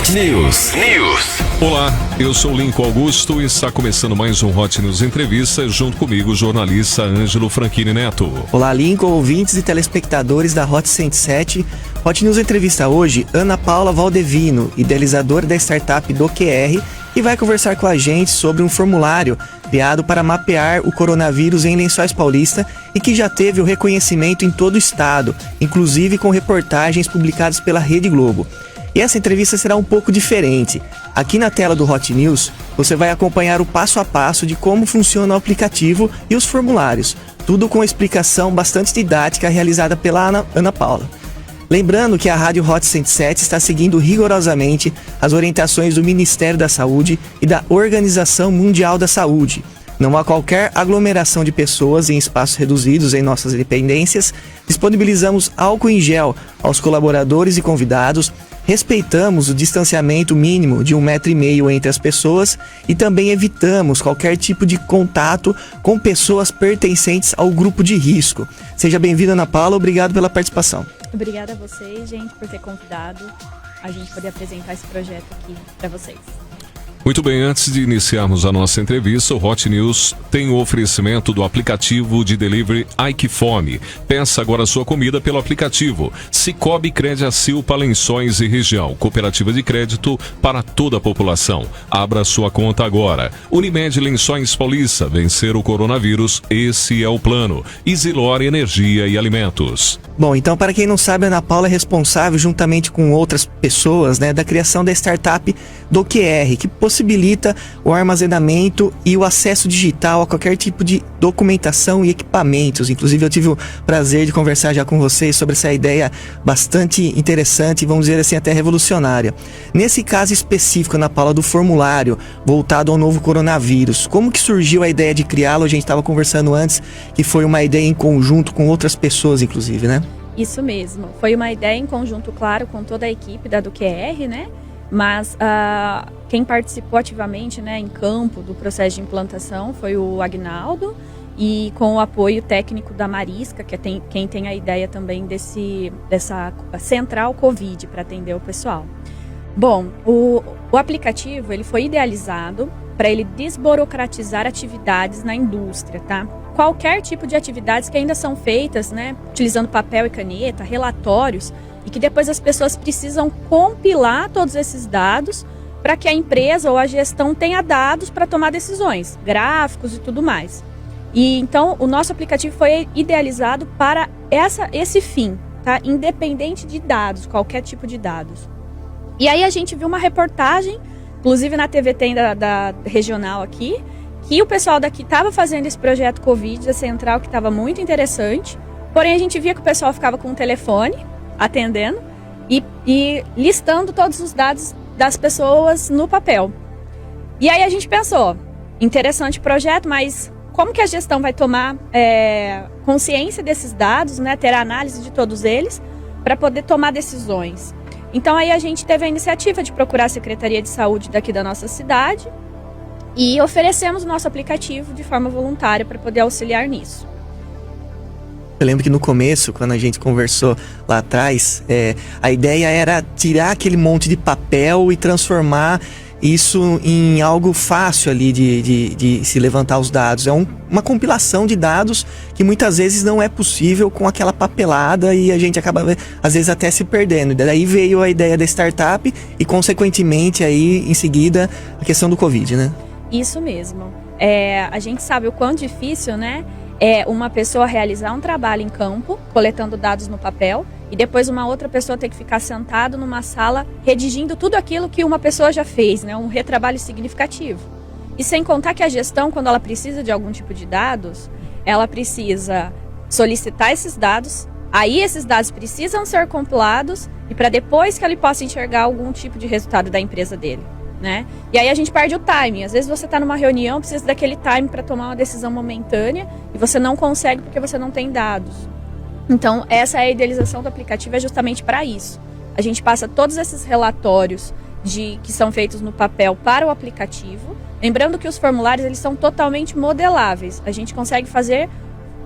Hot News. Olá, eu sou Lincoln Augusto e está começando mais um Hot News Entrevista, junto comigo o jornalista Ângelo Franchini Neto. Olá, Lincoln, ouvintes e telespectadores da Hot 107. Hot News Entrevista hoje, Ana Paula Valdevino, idealizadora da startup DoQR, que vai conversar com a gente sobre um formulário criado para mapear o coronavírus em Lençóis Paulista e que já teve o reconhecimento em todo o estado, inclusive com reportagens publicadas pela Rede Globo. E essa entrevista será um pouco diferente. Aqui na tela do Hot News, você vai acompanhar o passo a passo de como funciona o aplicativo e os formulários, tudo com explicação bastante didática realizada pela Ana Paula. Lembrando que a Rádio Hot 107 está seguindo rigorosamente as orientações do Ministério da Saúde e da Organização Mundial da Saúde. Não há qualquer aglomeração de pessoas em espaços reduzidos em nossas dependências, disponibilizamos álcool em gel aos colaboradores e convidados, respeitamos o distanciamento mínimo de 1,5 metro entre as pessoas e também evitamos qualquer tipo de contato com pessoas pertencentes ao grupo de risco. Seja bem-vinda, Ana Paula, obrigado pela participação. Obrigada a vocês, gente, por ter convidado a gente poder apresentar esse projeto aqui para vocês. Muito bem, antes de iniciarmos a nossa entrevista, o Hot News tem o oferecimento do aplicativo de delivery Aikifome. Peça agora sua comida pelo aplicativo. Cicobi Crediacil para Lençóis e região. Cooperativa de crédito para toda a população. Abra sua conta agora. Unimed Lençóis Paulista. Vencer o coronavírus. Esse é o plano. Isilor Energia e Alimentos. Bom, então para quem não sabe, a Ana Paula é responsável, juntamente com outras pessoas, da criação da startup DoQR, que possibilita o armazenamento e o acesso digital a qualquer tipo de documentação e equipamentos. Inclusive, eu tive o prazer de conversar já com vocês sobre essa ideia bastante interessante, vamos dizer assim, até revolucionária. Nesse caso específico, Ana Paula, do formulário voltado ao novo coronavírus, como que surgiu a ideia de criá-lo? A gente estava conversando antes que foi uma ideia em conjunto com outras pessoas, inclusive, né? Isso mesmo. Foi uma ideia em conjunto, claro, com toda a equipe da DoQR, né? Mas quem participou ativamente, em campo do processo de implantação foi o Agnaldo, e com o apoio técnico da Marisca, que é quem tem a ideia também dessa central Covid para atender o pessoal. Bom, o aplicativo ele foi idealizado para ele desburocratizar atividades na indústria, tá? Qualquer tipo de atividades que ainda são feitas, utilizando papel e caneta, relatórios, e que depois as pessoas precisam compilar todos esses dados para que a empresa ou a gestão tenha dados para tomar decisões, gráficos e tudo mais. E então o nosso aplicativo foi idealizado para esse fim, tá? Independente de dados, qualquer tipo de dados. E aí a gente viu uma reportagem, inclusive na TV Tem da regional aqui, que o pessoal daqui estava fazendo esse projeto Covid da Central, que estava muito interessante, porém a gente via que o pessoal ficava com o telefone atendendo e listando todos os dados das pessoas no papel. E aí a gente pensou, interessante projeto, mas como que a gestão vai tomar consciência desses dados, ter a análise de todos eles para poder tomar decisões? Então aí a gente teve a iniciativa de procurar a Secretaria de Saúde daqui da nossa cidade e oferecemos o nosso aplicativo de forma voluntária para poder auxiliar nisso. Eu lembro que no começo, quando a gente conversou lá atrás, a ideia era tirar aquele monte de papel e transformar isso em algo fácil ali de se levantar os dados. É uma compilação de dados que muitas vezes não é possível com aquela papelada e a gente acaba, às vezes, até se perdendo. E daí veio a ideia da startup e, consequentemente, aí, em seguida, a questão do Covid, né? Isso mesmo. A gente sabe o quão difícil, é uma pessoa realizar um trabalho em campo, coletando dados no papel, e depois uma outra pessoa ter que ficar sentado numa sala redigindo tudo aquilo que uma pessoa já fez, um retrabalho significativo. E sem contar que a gestão, quando ela precisa de algum tipo de dados, ela precisa solicitar esses dados, aí esses dados precisam ser compilados e para depois que ele possa enxergar algum tipo de resultado da empresa dele. E aí a gente perde o timing. Às vezes você está numa reunião, precisa daquele time para tomar uma decisão momentânea e você não consegue porque você não tem dados. Então essa é a idealização do aplicativo, é justamente para isso. A gente passa todos esses relatórios que são feitos no papel para o aplicativo. Lembrando que os formulários eles são totalmente modeláveis. A gente consegue fazer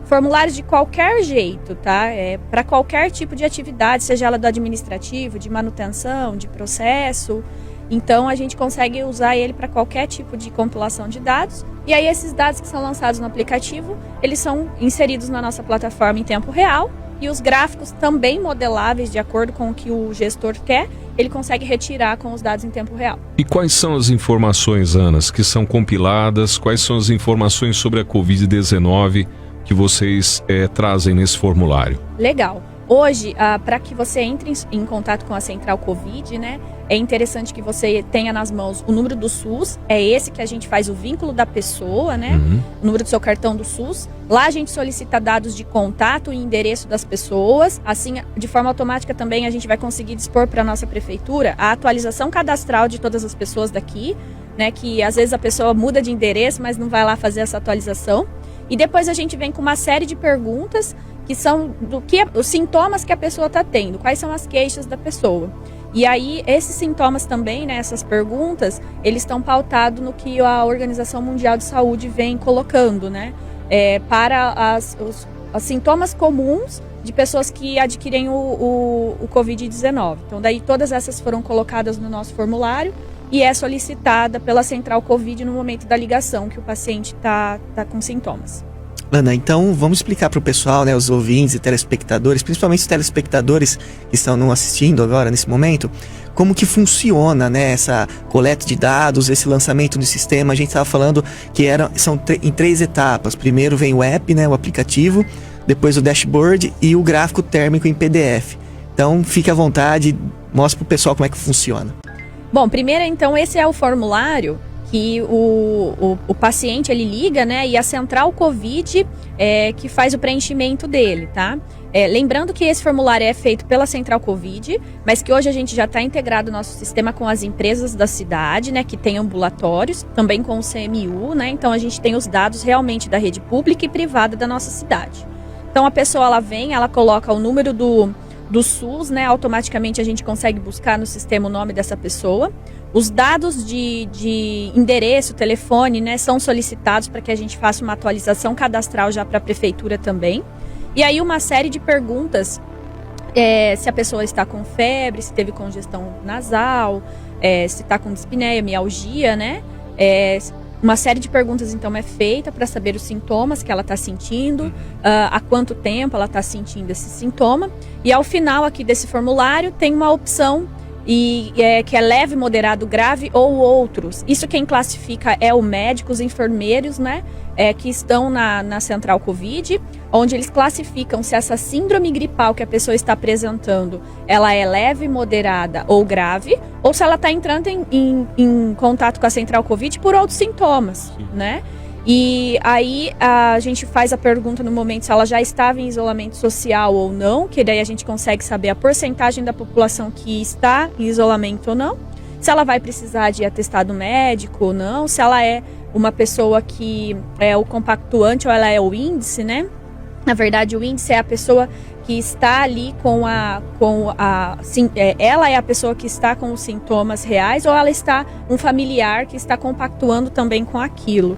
formulários de qualquer jeito, tá? Para qualquer tipo de atividade, seja ela do administrativo, de manutenção, de processo. Então a gente consegue usar ele para qualquer tipo de compilação de dados. E aí esses dados que são lançados no aplicativo, eles são inseridos na nossa plataforma em tempo real. E os gráficos também modeláveis de acordo com o que o gestor quer, ele consegue retirar com os dados em tempo real. E quais são as informações, Ana, que são compiladas? Quais são as informações sobre a Covid-19 que vocês trazem nesse formulário? Legal. Hoje, para que você entre em contato com a Central Covid, né, é interessante que você tenha nas mãos o número do SUS, é esse que a gente faz o vínculo da pessoa, né, o número do seu cartão do SUS. Lá a gente solicita dados de contato e endereço das pessoas, assim, de forma automática também a gente vai conseguir dispor para a nossa prefeitura a atualização cadastral de todas as pessoas daqui, né, que às vezes a pessoa muda de endereço, mas não vai lá fazer essa atualização. E depois a gente vem com uma série de perguntas que são os sintomas que a pessoa está tendo, quais são as queixas da pessoa. E aí, esses sintomas também, né, essas perguntas, eles estão pautados no que a Organização Mundial de Saúde vem colocando, né, para os sintomas comuns de pessoas que adquirem o Covid-19. Então, daí todas essas foram colocadas no nosso formulário e é solicitada pela Central Covid no momento da ligação que o paciente está com sintomas. Ana, então vamos explicar para o pessoal, né, os ouvintes e telespectadores, principalmente os telespectadores que estão nos assistindo agora nesse momento, como que funciona, né, essa coleta de dados, esse lançamento do sistema. A gente estava falando que são em 3 etapas. Primeiro vem o app, né, o aplicativo, depois o dashboard e o gráfico térmico em PDF. Então fique à vontade, mostre para o pessoal como é que funciona. Bom, primeiro então esse é o formulário que o paciente ele liga, né, e a Central Covid que faz o preenchimento dele, tá? Lembrando que esse formulário é feito pela Central Covid, mas que hoje a gente já está integrado no nosso sistema com as empresas da cidade, né, que tem ambulatórios, também com o CMU, né, então a gente tem os dados realmente da rede pública e privada da nossa cidade. Então a pessoa ela vem, ela coloca o número do SUS, né, automaticamente a gente consegue buscar no sistema o nome dessa pessoa. Os dados de endereço, telefone, né, são solicitados para que a gente faça uma atualização cadastral já para a prefeitura também. E aí uma série de perguntas, se a pessoa está com febre, se teve congestão nasal, se está com dispneia, mialgia, né? Uma série de perguntas então é feita para saber os sintomas que ela está sentindo, há quanto tempo ela está sentindo esse sintoma. E ao final aqui desse formulário tem uma opção que é leve, moderado, grave ou outros. Isso quem classifica é o médico, os enfermeiros, né, que estão na Central Covid, onde eles classificam se essa síndrome gripal que a pessoa está apresentando, ela é leve, moderada ou grave, ou se ela está entrando em contato com a Central Covid por outros sintomas, né? E aí a gente faz a pergunta no momento se ela já estava em isolamento social ou não, que daí a gente consegue saber a porcentagem da população que está em isolamento ou não, se ela vai precisar de atestado médico ou não, se ela é uma pessoa que é o compactuante ou ela é o índice, né? Na verdade, o índice é a pessoa que está ali ela é a pessoa que está com os sintomas reais ou ela está um familiar que está compactuando também com aquilo.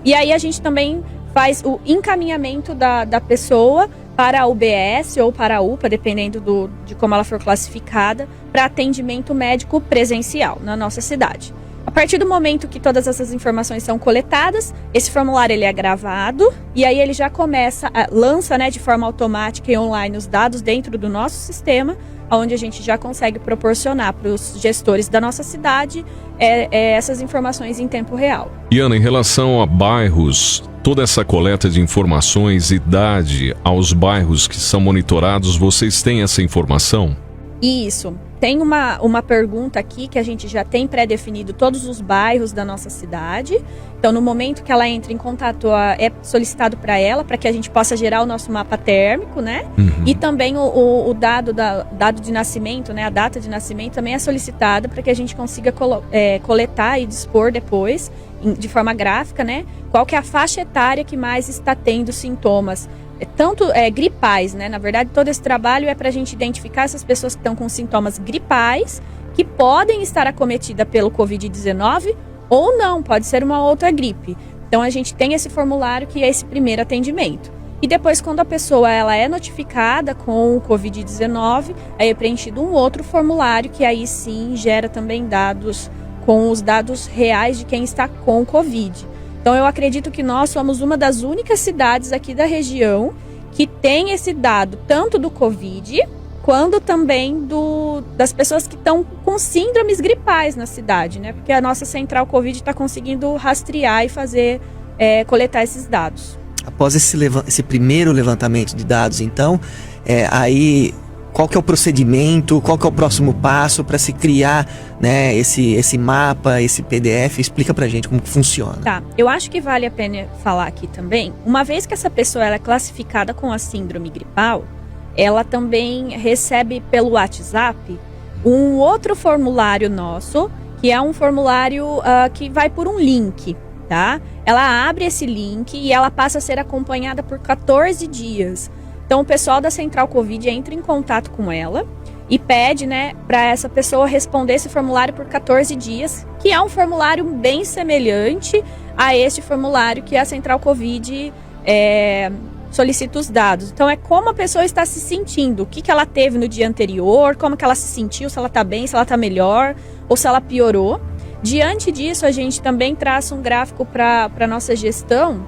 E aí a gente também faz o encaminhamento da pessoa para a UBS ou para a UPA, dependendo de como ela for classificada, para atendimento médico presencial na nossa cidade. A partir do momento que todas essas informações são coletadas, esse formulário ele é gravado e aí ele já lança, né, de forma automática e online os dados dentro do nosso sistema, onde a gente já consegue proporcionar para os gestores da nossa cidade essas informações em tempo real. E Ana, em relação a bairros, toda essa coleta de informações, idade aos bairros que são monitorados, vocês têm essa informação? Isso. Tem uma pergunta aqui que a gente já tem pré-definido todos os bairros da nossa cidade. Então, no momento que ela entra em contato, é solicitado para ela, para que a gente possa gerar o nosso mapa térmico, né? E também o dado de nascimento, né? A data de nascimento também é solicitada para que a gente consiga coletar e dispor depois, de forma gráfica, né? Qual que é a faixa etária que mais está tendo sintomas. Tanto gripais, né? Na verdade, todo esse trabalho é para a gente identificar essas pessoas que estão com sintomas gripais, que podem estar acometidas pelo Covid-19 ou não, pode ser uma outra gripe. Então, a gente tem esse formulário que é esse primeiro atendimento. E depois, quando a pessoa ela é notificada com o Covid-19, aí é preenchido um outro formulário que aí sim gera também dados com os dados reais de quem está com Covid. Então eu acredito que nós somos uma das únicas cidades aqui da região que tem esse dado tanto do Covid quanto também das pessoas que estão com síndromes gripais na cidade, né? Porque a nossa central Covid está conseguindo rastrear e fazer, coletar esses dados. Após esse primeiro levantamento de dados, então, aí qual que é o procedimento, qual que é o próximo passo para se criar, né, esse mapa, esse PDF? Explica pra gente como que funciona. Tá, eu acho que vale a pena falar aqui também, uma vez que essa pessoa ela é classificada com a síndrome gripal, ela também recebe pelo WhatsApp um outro formulário nosso, que é um formulário que vai por um link, tá? Ela abre esse link e ela passa a ser acompanhada por 14 dias. Então o pessoal da Central Covid entra em contato com ela e pede, né, para essa pessoa responder esse formulário por 14 dias, que é um formulário bem semelhante a este formulário que a Central Covid solicita os dados. Então é como a pessoa está se sentindo, o que ela teve no dia anterior, como que ela se sentiu, se ela está bem, se ela está melhor ou se ela piorou. Diante disso, a gente também traça um gráfico para a nossa gestão,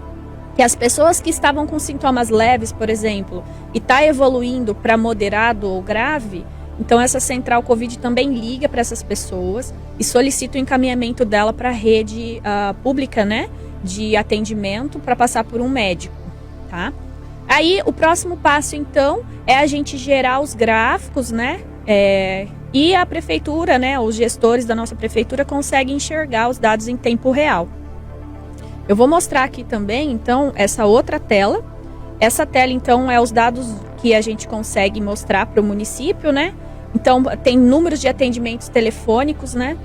que as pessoas que estavam com sintomas leves, por exemplo, e está evoluindo para moderado ou grave, então essa Central Covid também liga para essas pessoas e solicita o encaminhamento dela para a rede pública, né, de atendimento para passar por um médico, tá? Aí o próximo passo, então, é a gente gerar os gráficos, né, e a prefeitura, né, os gestores da nossa prefeitura conseguem enxergar os dados em tempo real. Eu vou mostrar aqui também, então, essa outra tela. Essa tela, então, é os dados que a gente consegue mostrar para o município, né? Então, tem números de atendimentos telefônicos, né?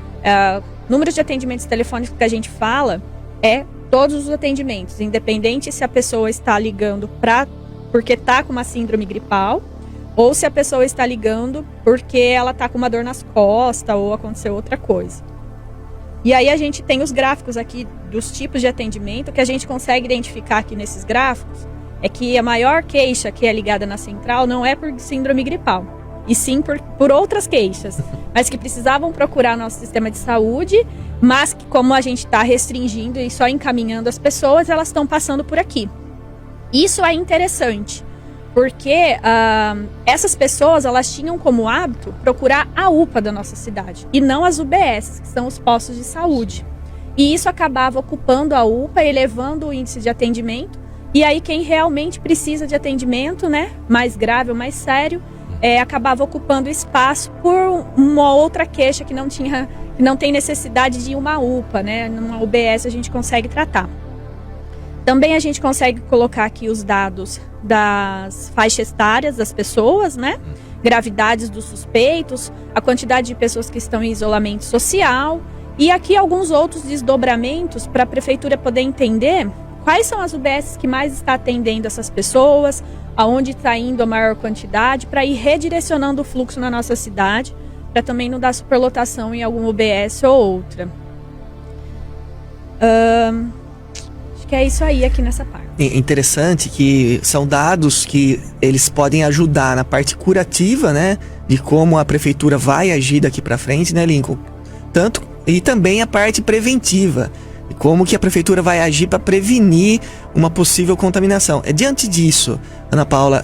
Números de atendimentos telefônicos que a gente fala é todos os atendimentos, independente se a pessoa está ligando porque está com uma síndrome gripal, ou se a pessoa está ligando porque ela está com uma dor nas costas ou aconteceu outra coisa. E aí a gente tem os gráficos aqui dos tipos de atendimento que a gente consegue identificar aqui nesses gráficos. É que a maior queixa que é ligada na central não é por síndrome gripal, e sim por outras queixas, mas que precisavam procurar nosso sistema de saúde, mas que como a gente está restringindo e só encaminhando as pessoas, elas estão passando por aqui. Isso é interessante, porque essas pessoas elas tinham como hábito procurar a UPA da nossa cidade e não as UBS, que são os postos de saúde. E isso acabava ocupando a UPA, elevando o índice de atendimento. E aí quem realmente precisa de atendimento, né, mais grave ou mais sério, acabava ocupando espaço por uma outra queixa que não tem necessidade de uma UPA, né? Numa UBS a gente consegue tratar. Também a gente consegue colocar aqui os dados das faixas etárias das pessoas, né? Gravidades dos suspeitos, a quantidade de pessoas que estão em isolamento social e aqui alguns outros desdobramentos para a prefeitura poder entender quais são as UBS que mais está atendendo essas pessoas, aonde está indo a maior quantidade, para ir redirecionando o fluxo na nossa cidade, para também não dar superlotação em alguma UBS ou outra. Acho que é isso aí aqui nessa parte. É interessante que são dados que eles podem ajudar na parte curativa, né, de como a prefeitura vai agir daqui para frente, né, Lincoln? E também a parte preventiva, como que a prefeitura vai agir para prevenir uma possível contaminação. Diante disso, Ana Paula,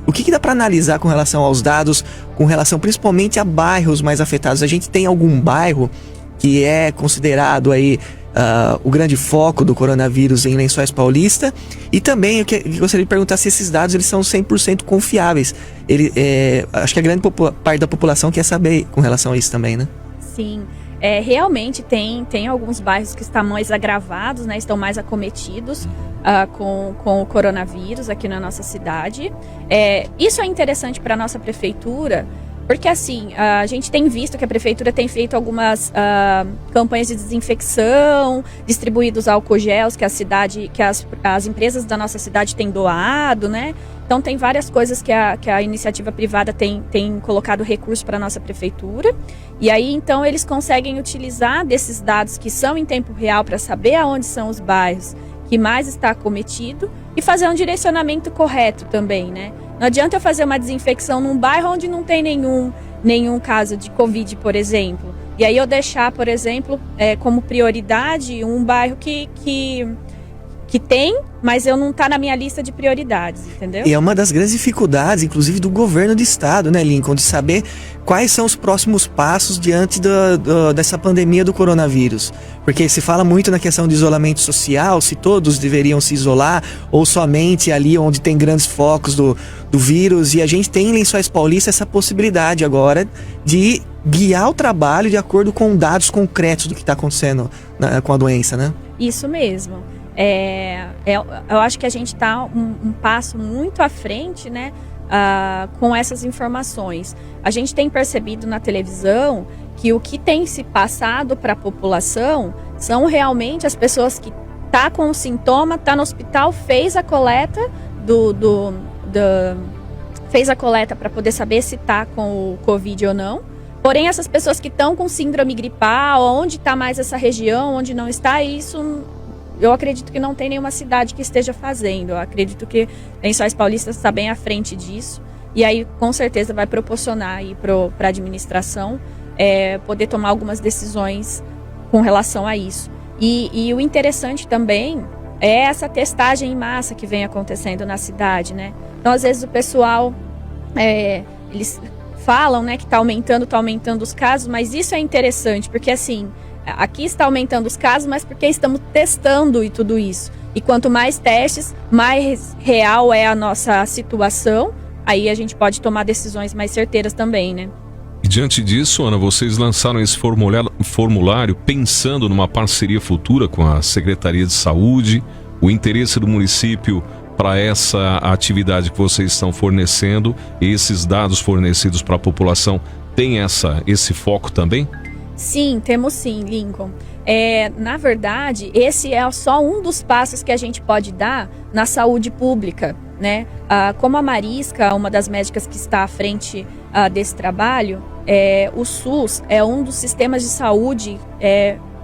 o que dá para analisar com relação aos dados, com relação principalmente a bairros mais afetados? A gente tem algum bairro que é considerado aí o grande foco do coronavírus em Lençóis Paulista? E também eu gostaria de perguntar se esses dados eles são 100% confiáveis. Acho que a grande parte da população quer saber com relação a isso também, né? Sim. Realmente tem alguns bairros que estão mais agravados, né, estão mais acometidos com o coronavírus aqui na nossa cidade. Isso é interessante para a nossa prefeitura, porque assim, a gente tem visto que a prefeitura tem feito algumas campanhas de desinfecção, distribuídos álcool gels que as empresas da nossa cidade têm doado, né? Então tem várias coisas que a iniciativa privada tem colocado recurso para a nossa prefeitura. E aí então eles conseguem utilizar desses dados que são em tempo real para saber aonde são os bairros que mais está acometido e fazer um direcionamento correto também, né? Não adianta eu fazer uma desinfecção num bairro onde não tem nenhum caso de Covid, por exemplo. E aí eu deixar, por exemplo, como prioridade um bairro que tem, mas eu não tá na minha lista de prioridades, entendeu? E é uma das grandes dificuldades, inclusive, do governo do estado, né, Lincoln, de saber quais são os próximos passos diante dessa pandemia do coronavírus. Porque se fala muito na questão de isolamento social, se todos deveriam se isolar, ou somente ali onde tem grandes focos do vírus. E a gente tem em Lençóis Paulista essa possibilidade agora de guiar o trabalho de acordo com dados concretos do que está acontecendo com a doença, né? Isso mesmo. Eu acho que a gente está um passo muito à frente, né, com essas informações. A gente tem percebido na televisão que o que tem se passado para a população são realmente as pessoas que tá com o sintoma, tá no hospital, fez a coleta fez a coleta para poder saber se tá com o Covid ou não. Porém, essas pessoas que estão com síndrome gripal, onde está mais essa região, onde não está, isso eu acredito que não tem nenhuma cidade que esteja fazendo. Eu acredito que Lençóis Paulista está bem à frente disso. E aí, com certeza, vai proporcionar aí para a administração poder tomar algumas decisões com relação a isso. E o interessante também é essa testagem em massa que vem acontecendo na cidade, né? Então, às vezes, o pessoal, eles falam, né, que está aumentando os casos, mas isso é interessante, porque assim, aqui está aumentando os casos, mas porque estamos testando e tudo isso. E quanto mais testes, mais real é a nossa situação, aí a gente pode tomar decisões mais certeiras também, né? E diante disso, Ana, vocês lançaram esse formulário pensando numa parceria futura com a Secretaria de Saúde, o interesse do município para essa atividade que vocês estão fornecendo, esses dados fornecidos para a população, tem esse foco também? Sim, temos sim, Lincoln. Na verdade, esse é só um dos passos que a gente pode dar na saúde pública, né? Como a Marisca, uma das médicas que está à frente desse trabalho, o SUS é um dos sistemas de saúde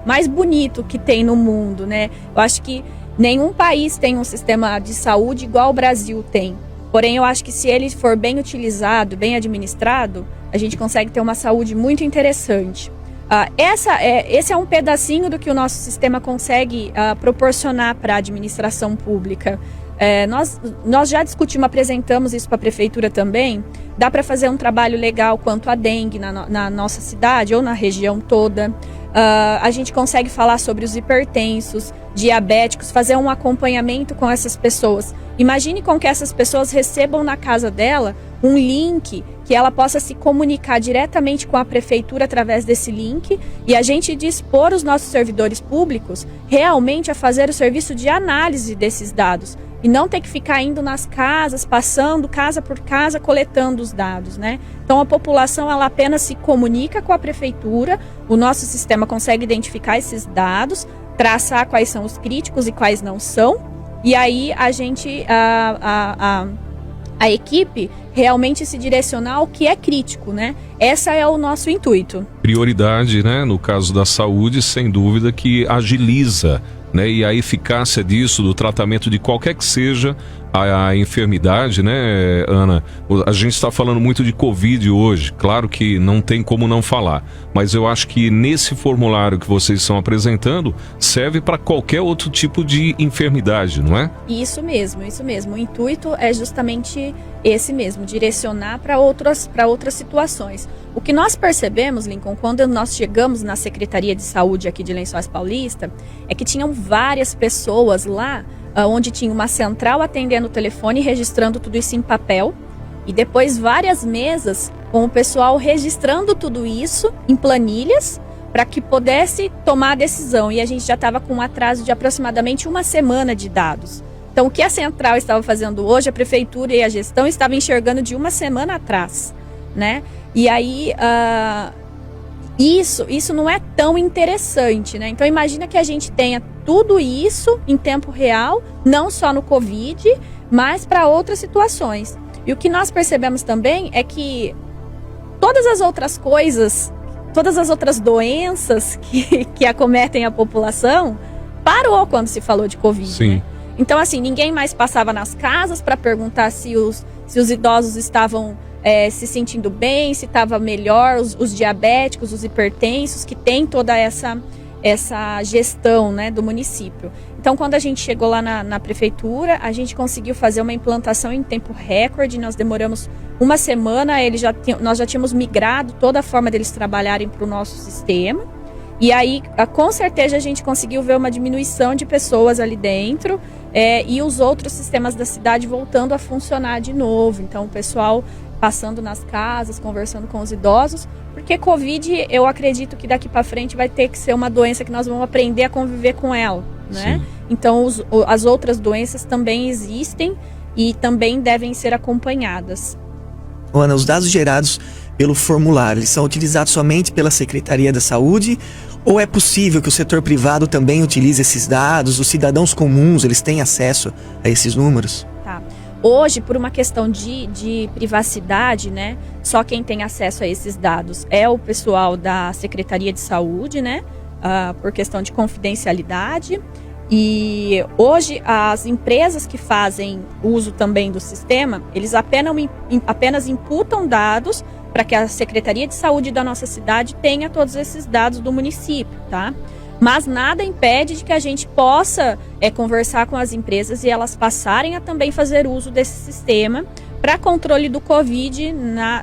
mais bonito que tem no mundo, né? Eu acho que nenhum país tem um sistema de saúde igual o Brasil tem. Porém, eu acho que se ele for bem utilizado, bem administrado, a gente consegue ter uma saúde muito interessante. Esse é um pedacinho do que o nosso sistema consegue proporcionar para a administração pública. Nós já discutimos, apresentamos isso para a prefeitura também. Dá para fazer um trabalho legal quanto à dengue na nossa cidade ou na região toda. A gente consegue falar sobre os hipertensos, diabéticos, fazer um acompanhamento com essas pessoas. Imagine com que essas pessoas recebam na casa dela um link que ela possa se comunicar diretamente com a prefeitura através desse link e a gente dispor os nossos servidores públicos realmente a fazer o serviço de análise desses dados e não ter que ficar indo nas casas, passando casa por casa, coletando os dados, né? Então a população ela apenas se comunica com a prefeitura, o nosso sistema consegue identificar esses dados, traçar quais são os críticos e quais não são, e aí a gente, a equipe realmente se direcionar ao que é crítico, né? Esse é o nosso intuito. Prioridade, né? No caso da saúde, sem dúvida que agiliza, né? E a eficácia disso, do tratamento de qualquer que seja a enfermidade, né, Ana? A gente está falando muito de Covid hoje, claro que não tem como não falar, mas eu acho que nesse formulário que vocês estão apresentando serve para qualquer outro tipo de enfermidade, não é? Isso mesmo. O intuito é justamente esse mesmo, direcionar para outras situações. O que nós percebemos, Lincoln, quando nós chegamos na Secretaria de Saúde aqui de Lençóis Paulista, é que tinham várias pessoas lá onde tinha uma central atendendo o telefone e registrando tudo isso em papel, e depois várias mesas com o pessoal registrando tudo isso em planilhas para que pudesse tomar a decisão. E a gente já estava com um atraso de aproximadamente uma semana de dados. Então, o que a central estava fazendo hoje, a prefeitura e a gestão estavam enxergando de uma semana atrás, né? E aí, isso não é tão interessante, né? Então, imagina que a gente tenha tudo isso em tempo real, não só no Covid, mas para outras situações. E o que nós percebemos também é que todas as outras coisas, todas as outras doenças que acometem a população, parou quando se falou de Covid. Sim. Né? Então, assim, ninguém mais passava nas casas para perguntar se os idosos estavam se sentindo bem, se estava melhor, os diabéticos, os hipertensos, que tem toda essa gestão, né, do município. Então, quando a gente chegou lá na prefeitura, a gente conseguiu fazer uma implantação em tempo recorde. Nós demoramos uma semana, nós já tínhamos migrado toda a forma deles trabalharem para o nosso sistema. E aí, com certeza, a gente conseguiu ver uma diminuição de pessoas ali dentro e os outros sistemas da cidade voltando a funcionar de novo. Então, o pessoal passando nas casas, conversando com os idosos, porque Covid, eu acredito que daqui para frente vai ter que ser uma doença que nós vamos aprender a conviver com ela, né? Sim. Então, as outras doenças também existem e também devem ser acompanhadas. Ana, os dados gerados pelo formulário, eles são utilizados somente pela Secretaria da Saúde ou é possível que o setor privado também utilize esses dados? Os cidadãos comuns, eles têm acesso a esses números? Tá. Hoje, por uma questão de privacidade, né, só quem tem acesso a esses dados é o pessoal da Secretaria de Saúde, né, por questão de confidencialidade. E hoje as empresas que fazem uso também do sistema, eles apenas imputam dados para que a Secretaria de Saúde da nossa cidade tenha todos esses dados do município, tá? Mas nada impede de que a gente possa conversar com as empresas e elas passarem a também fazer uso desse sistema para controle do Covid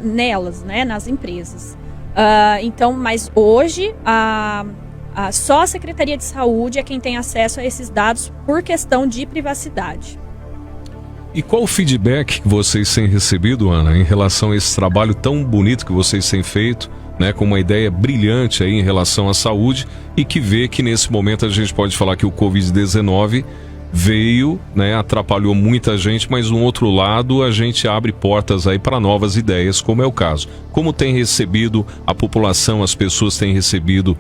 nelas, né, nas empresas. Então, mas hoje só a Secretaria de Saúde é quem tem acesso a esses dados por questão de privacidade. E qual o feedback que vocês têm recebido, Ana, em relação a esse trabalho tão bonito que vocês têm feito, né, com uma ideia brilhante aí em relação à saúde e que vê que nesse momento a gente pode falar que o Covid-19 veio, né, atrapalhou muita gente, mas um outro lado a gente abre portas aí para novas ideias, como é o caso. Como tem recebido a população, as pessoas têm recebido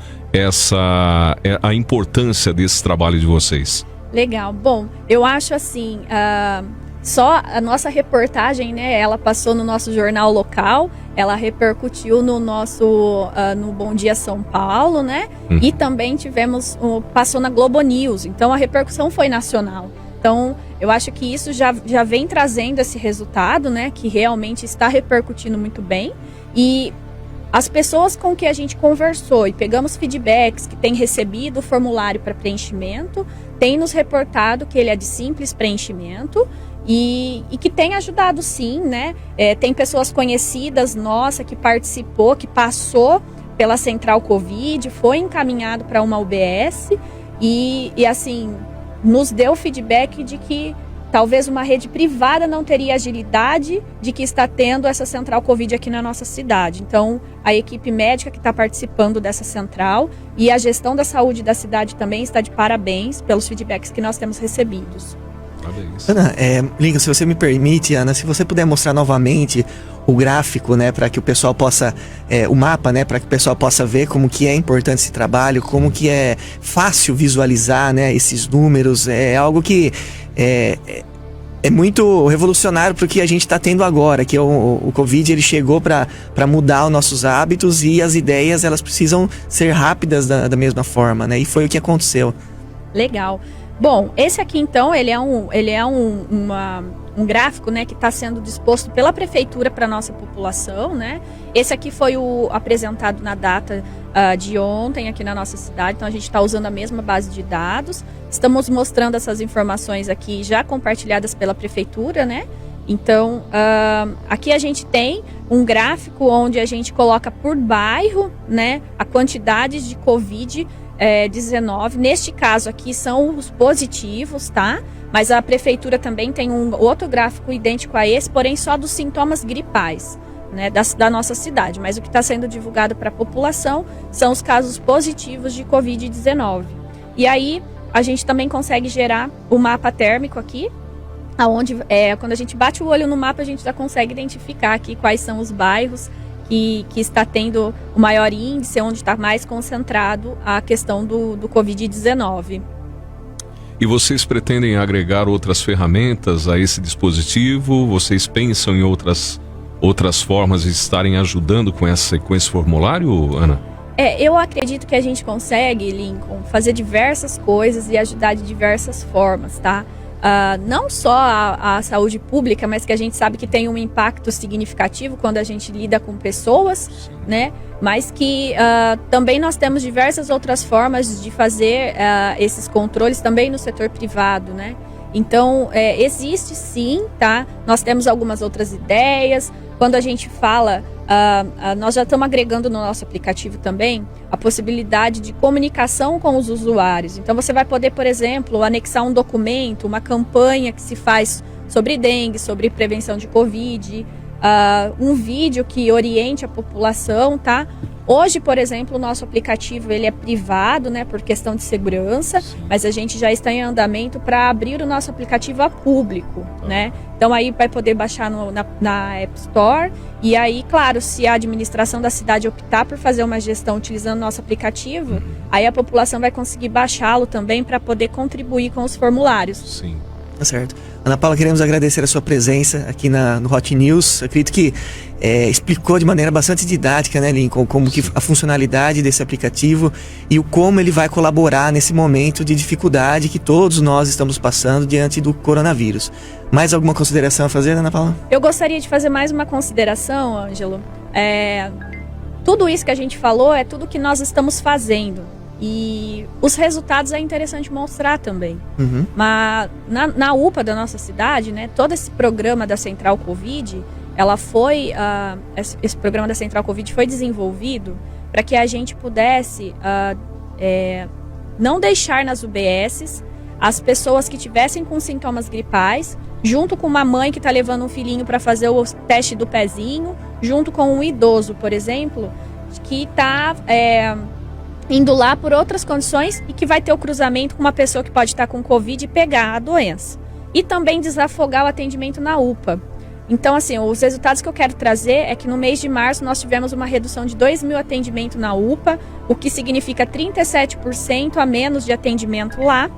a importância desse trabalho de vocês? Legal. Bom, eu acho assim, só a nossa reportagem, né, ela passou no nosso jornal local, ela repercutiu no nosso no Bom Dia São Paulo, né? E também passou na Globo News. Então a repercussão foi nacional. Então eu acho que isso já vem trazendo esse resultado, né? Que realmente está repercutindo muito bem. E as pessoas com que a gente conversou e pegamos feedbacks que têm recebido o formulário para preenchimento, têm nos reportado que ele é de simples preenchimento. E que tem ajudado sim, né? Tem pessoas conhecidas nossa que participou, que passou pela Central Covid, foi encaminhado para uma UBS e assim, nos deu feedback de que talvez uma rede privada não teria agilidade de que está tendo essa Central Covid aqui na nossa cidade. Então, a equipe médica que está participando dessa central e a gestão da saúde da cidade também está de parabéns pelos feedbacks que nós temos recebidos. Ana, Lincoln, se você me permite, Ana, se você puder mostrar novamente o gráfico, né, para que o pessoal possa, o mapa, né, para que o pessoal possa ver como que é importante esse trabalho, como que é fácil visualizar, né, esses números, é algo que é muito revolucionário para o que a gente está tendo agora, que o Covid ele chegou para mudar os nossos hábitos e as ideias elas precisam ser rápidas da mesma forma, né, e foi o que aconteceu. Legal. Bom, esse aqui então, ele é um gráfico, né, que está sendo disposto pela prefeitura para a nossa população, né? Esse aqui foi apresentado na data de ontem aqui na nossa cidade, então a gente está usando a mesma base de dados. Estamos mostrando essas informações aqui já compartilhadas pela prefeitura, né? Então, aqui a gente tem um gráfico onde a gente coloca por bairro, né, a quantidade de Covid-19. Neste caso aqui são os positivos, tá? Mas a prefeitura também tem um outro gráfico idêntico a esse, porém só dos sintomas gripais, né, da nossa cidade. Mas o que está sendo divulgado para a população são os casos positivos de Covid-19. E aí a gente também consegue gerar o mapa térmico aqui, aonde quando a gente bate o olho no mapa a gente já consegue identificar aqui quais são os bairros que está tendo o maior índice, onde está mais concentrado a questão do Covid-19. E vocês pretendem agregar outras ferramentas a esse dispositivo? Vocês pensam em outras formas de estarem ajudando com esse formulário, Ana? Eu acredito que a gente consegue, Lincoln, fazer diversas coisas e ajudar de diversas formas, tá? não só a saúde pública, mas que a gente sabe que tem um impacto significativo quando a gente lida com pessoas, né? Mas que também nós temos diversas outras formas de fazer esses controles também no setor privado, né? Então, existe sim, tá? Nós temos algumas outras ideias. Quando a gente fala, nós já estamos agregando no nosso aplicativo também a possibilidade de comunicação com os usuários. Então, você vai poder, por exemplo, anexar um documento, uma campanha que se faz sobre dengue, sobre prevenção de Covid, um vídeo que oriente a população, tá? Hoje, por exemplo, o nosso aplicativo ele é privado, né, por questão de segurança, mas a gente já está em andamento para abrir o nosso aplicativo a público, né? Então aí vai poder baixar na App Store e aí, claro, se a administração da cidade optar por fazer uma gestão utilizando o nosso aplicativo, aí a população vai conseguir baixá-lo também para poder contribuir com os formulários. Sim. Tá certo. Ana Paula, queremos agradecer a sua presença aqui no Hot News. Acredito que explicou de maneira bastante didática, né, Lincoln, como que a funcionalidade desse aplicativo e o como ele vai colaborar nesse momento de dificuldade que todos nós estamos passando diante do coronavírus. Mais alguma consideração a fazer, Ana Paula? Eu gostaria de fazer mais uma consideração, Ângelo. Tudo isso que a gente falou é tudo que nós estamos fazendo. E os resultados é interessante mostrar também. Mas na UPA da nossa cidade, né, todo esse programa da Central Covid, esse programa da Central Covid foi desenvolvido para que a gente pudesse não deixar nas UBSs as pessoas que tivessem com sintomas gripais, junto com uma mãe que está levando um filhinho para fazer o teste do pezinho, junto com um idoso, por exemplo, que está indo lá por outras condições e que vai ter o cruzamento com uma pessoa que pode estar com Covid e pegar a doença. E também desafogar o atendimento na UPA. Então, assim, os resultados que eu quero trazer é que no mês de março nós tivemos uma redução de 2.000 atendimentos na UPA, o que significa 37% a menos de atendimento lá.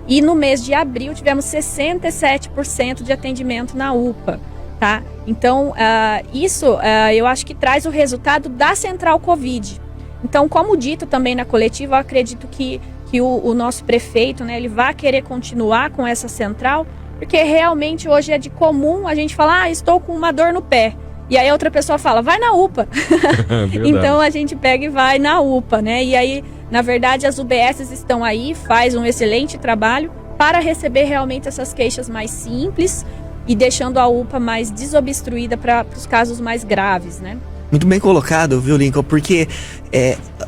E no mês de abril tivemos 67% de atendimento na UPA, tá? Então, isso eu acho que traz o resultado da Central Covid. Então, como dito também na coletiva, eu acredito que o nosso prefeito, né, ele vai querer continuar com essa central, porque realmente hoje é de comum a gente falar, estou com uma dor no pé. E aí outra pessoa fala, vai na UPA. Então a gente pega e vai na UPA, né? E aí, na verdade, as UBSs estão aí, faz um excelente trabalho para receber realmente essas queixas mais simples e deixando a UPA mais desobstruída para os casos mais graves, né? Muito bem colocado, viu, Lincoln? Porque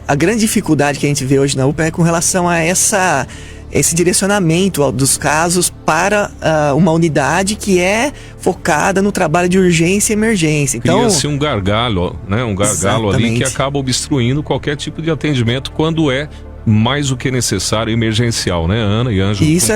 a grande dificuldade que a gente vê hoje na UPA é com relação a esse direcionamento dos casos para uma unidade que é focada no trabalho de urgência e emergência. Então, cria-se um gargalo, né? Um gargalo ali que acaba obstruindo qualquer tipo de atendimento quando é mais do que necessário, emergencial, né, Ana e Ângelo? E isso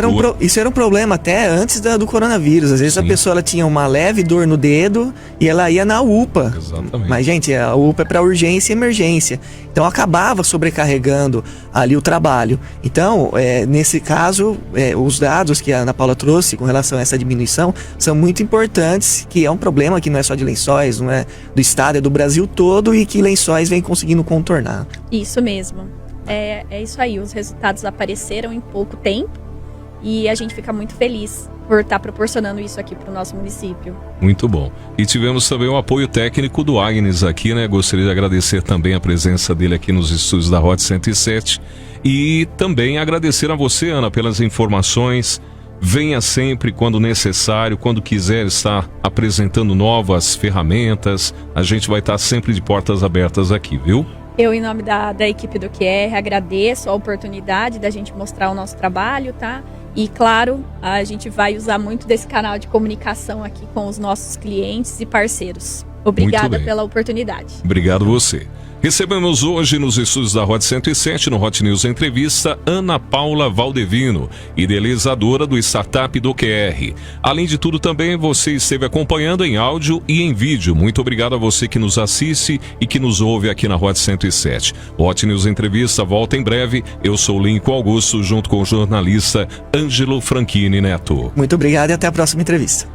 era um problema até antes do coronavírus. Às vezes a pessoa ela tinha uma leve dor no dedo e ela ia na UPA. Exatamente. Mas, gente, a UPA é para urgência e emergência. Então acabava sobrecarregando ali o trabalho. Então, nesse caso, os dados que a Ana Paula trouxe com relação a essa diminuição são muito importantes, que é um problema que não é só de Lençóis, não é do estado, é do Brasil todo e que Lençóis vem conseguindo contornar. Isso mesmo. É isso aí, os resultados apareceram em pouco tempo e a gente fica muito feliz por estar proporcionando isso aqui para o nosso município. Muito bom. E tivemos também o apoio técnico do Agnes aqui, né? Gostaria de agradecer também a presença dele aqui nos estúdios da Hot 107 e também agradecer a você, Ana, pelas informações. Venha sempre quando necessário, quando quiser estar apresentando novas ferramentas, a gente vai estar sempre de portas abertas aqui, viu? Eu, em nome da equipe do QR, agradeço a oportunidade da gente mostrar o nosso trabalho, tá? E, claro, a gente vai usar muito desse canal de comunicação aqui com os nossos clientes e parceiros. Obrigada pela oportunidade. Obrigado você. Recebemos hoje nos estúdios da Hot 107, no Hot News Entrevista, Ana Paula Valdevino, idealizadora do Startup do QR. Além de tudo, também você esteve acompanhando em áudio e em vídeo. Muito obrigado a você que nos assiste e que nos ouve aqui na Hot 107. O Hot News Entrevista volta em breve. Eu sou Lincoln Augusto, junto com o jornalista Ângelo Franchini Neto. Muito obrigado e até a próxima entrevista.